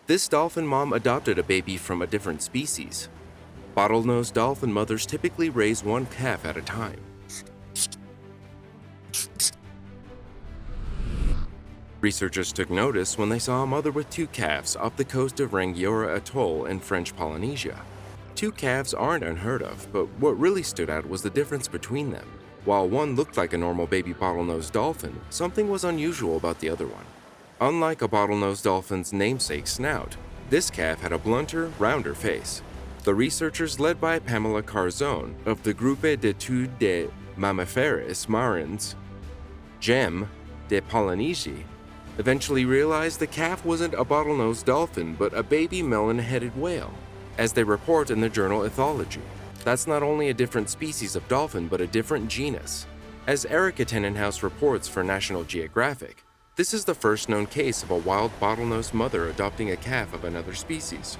This dolphin mom adopted a baby from a different species. Bottlenose dolphin mothers typically raise one calf at a time. Researchers took notice when they saw a mother with two calves off the coast of Rangiora Atoll in French Polynesia. Two calves aren't unheard of, but what really stood out was the difference between them. While one looked like a normal baby bottlenose dolphin, something was unusual about the other one. Unlike a bottlenose dolphin's namesake snout, this calf had a blunter, rounder face. The researchers, led by Pamela Carzone of the Groupe d'études des mammifères marins, GEM de Polynésie, eventually realized the calf wasn't a bottlenose dolphin but a baby melon-headed whale, as they report in the journal Ethology. That's not only a different species of dolphin but a different genus. As Erica Tenenhouse reports for National Geographic, this is the first known case of a wild bottlenose mother adopting a calf of another species.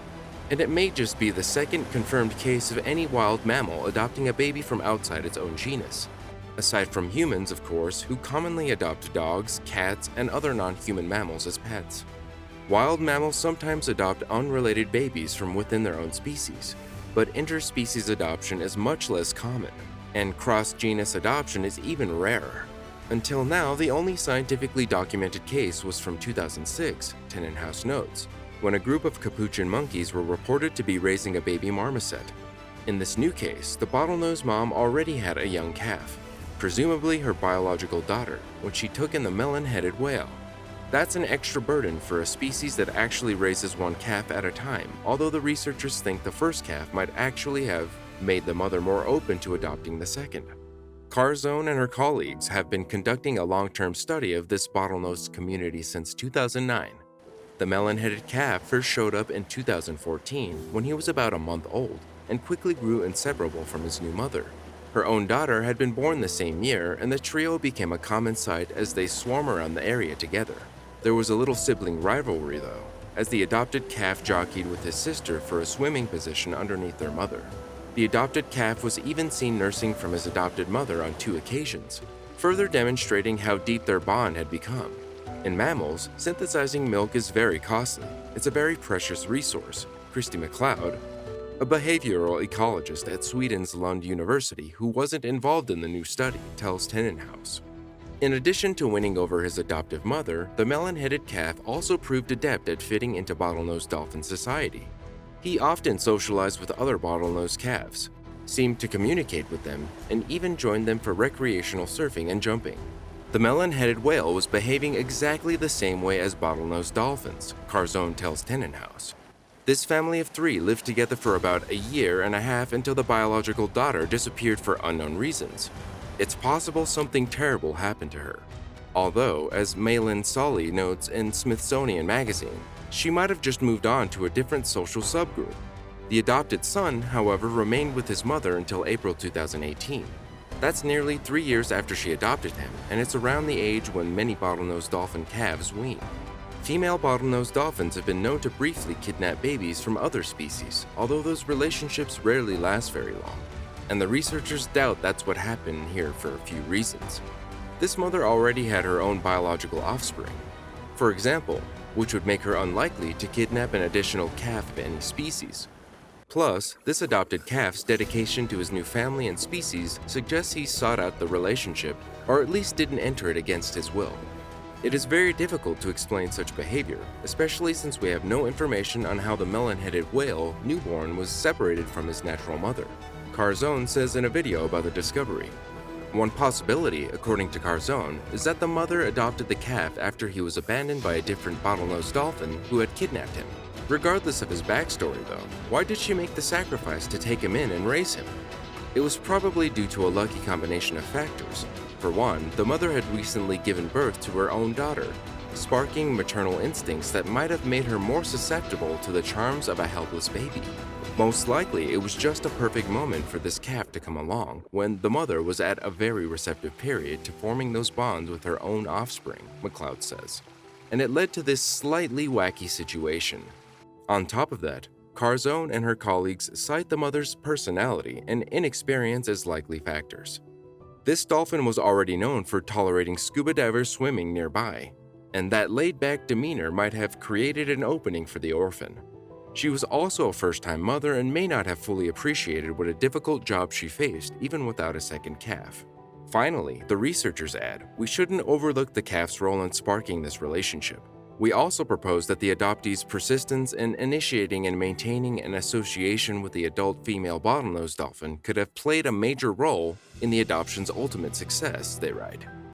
And it may just be the second confirmed case of any wild mammal adopting a baby from outside its own genus. Aside from humans, of course, who commonly adopt dogs, cats, and other non-human mammals as pets. Wild mammals sometimes adopt unrelated babies from within their own species, but interspecies adoption is much less common, and cross-genus adoption is even rarer. Until now, the only scientifically documented case was from 2006, Tenenhouse notes, when a group of capuchin monkeys were reported to be raising a baby marmoset. In this new case, the bottlenose mom already had a young calf, presumably her biological daughter, which she took in the melon-headed whale. That's an extra burden for a species that actually raises one calf at a time, although the researchers think the first calf might actually have made the mother more open to adopting the second. Carzone and her colleagues have been conducting a long-term study of this bottlenose community since 2009. The melon-headed calf first showed up in 2014 when he was about a month old and quickly grew inseparable from his new mother. Her own daughter had been born the same year, and the trio became a common sight as they swarm around the area together. There was a little sibling rivalry, though, as the adopted calf jockeyed with his sister for a swimming position underneath their mother. The adopted calf was even seen nursing from his adopted mother on 2 occasions, further demonstrating how deep their bond had become. In mammals, synthesizing milk is very costly. It's a very precious resource. Christy McLeod, a behavioral ecologist at Sweden's Lund University who wasn't involved in the new study, tells Tenenhouse. In addition to winning over his adoptive mother, the melon-headed calf also proved adept at fitting into bottlenose dolphin society. He often socialized with other bottlenose calves, seemed to communicate with them, and even joined them for recreational surfing and jumping. The melon-headed whale was behaving exactly the same way as bottlenose dolphins, Carzone tells Tenenhouse. This family of 3 lived together for about a year and a half until the biological daughter disappeared for unknown reasons. It's possible something terrible happened to her. Although, as Malin Solly notes in Smithsonian Magazine, she might have just moved on to a different social subgroup. The adopted son, however, remained with his mother until April 2018. That's nearly 3 years after she adopted him, and it's around the age when many bottlenose dolphin calves wean. Female bottlenose dolphins have been known to briefly kidnap babies from other species, although those relationships rarely last very long. And the researchers doubt that's what happened here for a few reasons. This mother already had her own biological offspring, for example, which would make her unlikely to kidnap an additional calf of any species. Plus, this adopted calf's dedication to his new family and species suggests he sought out the relationship, or at least didn't enter it against his will. It is very difficult to explain such behavior, especially since we have no information on how the melon-headed whale, newborn, was separated from his natural mother. Carzone says in a video about the discovery. One possibility, according to Carzone, is that the mother adopted the calf after he was abandoned by a different bottlenose dolphin who had kidnapped him. Regardless of his backstory, though, why did she make the sacrifice to take him in and raise him? It was probably due to a lucky combination of factors. For one, the mother had recently given birth to her own daughter, sparking maternal instincts that might have made her more susceptible to the charms of a helpless baby. Most likely, it was just a perfect moment for this calf to come along, when the mother was at a very receptive period to forming those bonds with her own offspring, McLeod says. And it led to this slightly wacky situation. On top of that, Carzone and her colleagues cite the mother's personality and inexperience as likely factors. This dolphin was already known for tolerating scuba divers swimming nearby, and that laid-back demeanor might have created an opening for the orphan. She was also a first-time mother and may not have fully appreciated what a difficult job she faced, even without a second calf. Finally, the researchers add, we shouldn't overlook the calf's role in sparking this relationship. We also propose that the adoptee's persistence in initiating and maintaining an association with the adult female bottlenose dolphin could have played a major role in the adoption's ultimate success, they write.